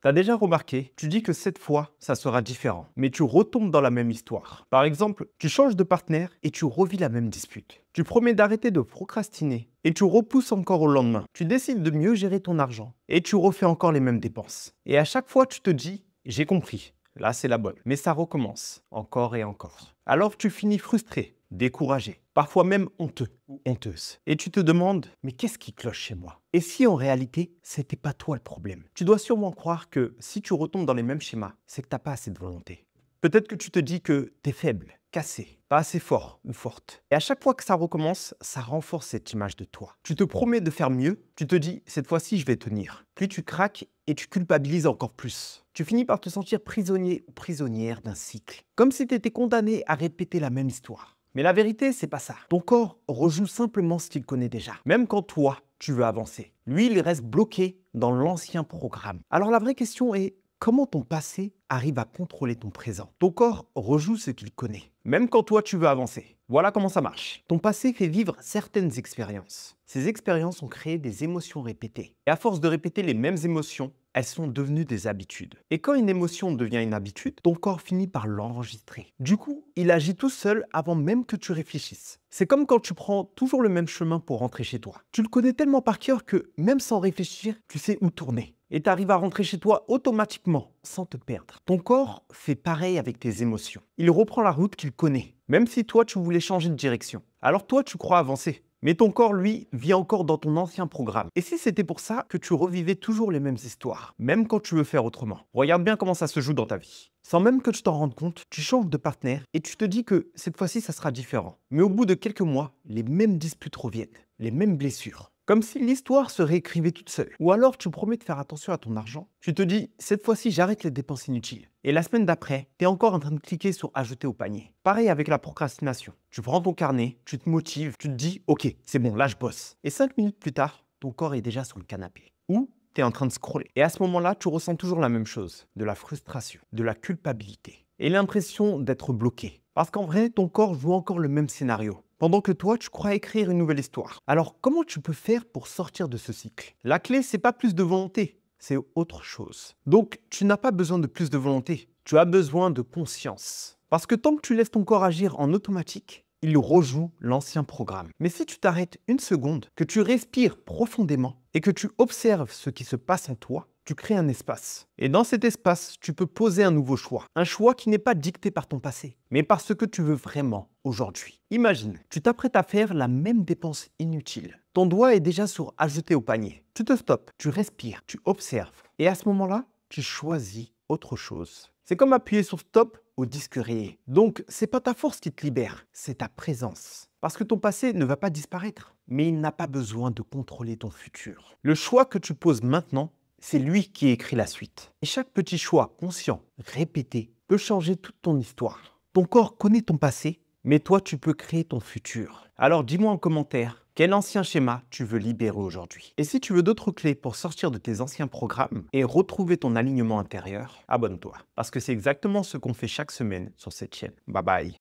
T'as déjà remarqué, tu dis que cette fois, ça sera différent, mais tu retombes dans la même histoire. Par exemple, tu changes de partenaire et tu revis la même dispute. Tu promets d'arrêter de procrastiner et tu repousses encore au lendemain. Tu décides de mieux gérer ton argent et tu refais encore les mêmes dépenses. Et à chaque fois, tu te dis, j'ai compris, là c'est la bonne. Mais ça recommence, encore et encore. Alors tu finis frustré, découragé, parfois même honteux ou honteuse. Et tu te demandes, mais qu'est-ce qui cloche chez moi? Et si en réalité, c'était pas toi le problème? Tu dois sûrement croire que si tu retombes dans les mêmes schémas, c'est que t'as pas assez de volonté. Peut-être que tu te dis que t'es faible, cassé, pas assez fort ou forte. Et à chaque fois que ça recommence, ça renforce cette image de toi. Tu te promets de faire mieux, tu te dis, cette fois-ci, je vais tenir. Puis tu craques et tu culpabilises encore plus. Tu finis par te sentir prisonnier ou prisonnière d'un cycle. Comme si tu étais condamné à répéter la même histoire. Mais la vérité, c'est pas ça. Ton corps rejoue simplement ce qu'il connaît déjà. Même quand toi, tu veux avancer. Lui, il reste bloqué dans l'ancien programme. Alors la vraie question est, comment ton passé arrive à contrôler ton présent? Ton corps rejoue ce qu'il connaît, même quand toi tu veux avancer. Voilà comment ça marche. Ton passé fait vivre certaines expériences. Ces expériences ont créé des émotions répétées. Et à force de répéter les mêmes émotions, elles sont devenues des habitudes. Et quand une émotion devient une habitude, ton corps finit par l'enregistrer. Du coup, il agit tout seul avant même que tu réfléchisses. C'est comme quand tu prends toujours le même chemin pour rentrer chez toi. Tu le connais tellement par cœur que, même sans réfléchir, tu sais où tourner. Et tu arrives à rentrer chez toi automatiquement, sans te perdre. Ton corps fait pareil avec tes émotions. Il reprend la route qu'il connaît, même si toi tu voulais changer de direction. Alors toi tu crois avancer. Mais ton corps, lui, vit encore dans ton ancien programme. Et si c'était pour ça que tu revivais toujours les mêmes histoires, même quand tu veux faire autrement? Regarde bien comment ça se joue dans ta vie. Sans même que tu t'en rendes compte, tu changes de partenaire et tu te dis que cette fois-ci, ça sera différent. Mais au bout de quelques mois, les mêmes disputes reviennent, les mêmes blessures. Comme si l'histoire se réécrivait toute seule. Ou alors tu promets de faire attention à ton argent. Tu te dis, cette fois-ci, j'arrête les dépenses inutiles. Et la semaine d'après, tu es encore en train de cliquer sur ajouter au panier. Pareil avec la procrastination. Tu prends ton carnet, tu te motives, tu te dis, ok, c'est bon, là je bosse. Et 5 minutes plus tard, ton corps est déjà sur le canapé. Ou tu es en train de scroller. Et à ce moment-là, tu ressens toujours la même chose. De la frustration, de la culpabilité. Et l'impression d'être bloqué. Parce qu'en vrai, ton corps joue encore le même scénario. Pendant que toi, tu crois écrire une nouvelle histoire. Alors, comment tu peux faire pour sortir de ce cycle? La clé, c'est pas plus de volonté, c'est autre chose. Donc, tu n'as pas besoin de plus de volonté, tu as besoin de conscience. Parce que tant que tu laisses ton corps agir en automatique, il rejoue l'ancien programme. Mais si tu t'arrêtes une seconde, que tu respires profondément et que tu observes ce qui se passe en toi, tu crées un espace. Et dans cet espace, tu peux poser un nouveau choix. Un choix qui n'est pas dicté par ton passé, mais par ce que tu veux vraiment aujourd'hui. Imagine, tu t'apprêtes à faire la même dépense inutile. Ton doigt est déjà sur ajouter au panier. Tu te stoppes, tu respires, tu observes. Et à ce moment-là, tu choisis autre chose. C'est comme appuyer sur stop au disque rayé. Donc, c'est pas ta force qui te libère, c'est ta présence. Parce que ton passé ne va pas disparaître, mais il n'a pas besoin de contrôler ton futur. Le choix que tu poses maintenant, c'est lui qui écrit la suite. Et chaque petit choix conscient, répété, peut changer toute ton histoire. Ton corps connaît ton passé, mais toi, tu peux créer ton futur. Alors dis-moi en commentaire, quel ancien schéma tu veux libérer aujourd'hui? Et si tu veux d'autres clés pour sortir de tes anciens programmes et retrouver ton alignement intérieur, abonne-toi. Parce que c'est exactement ce qu'on fait chaque semaine sur cette chaîne. Bye bye.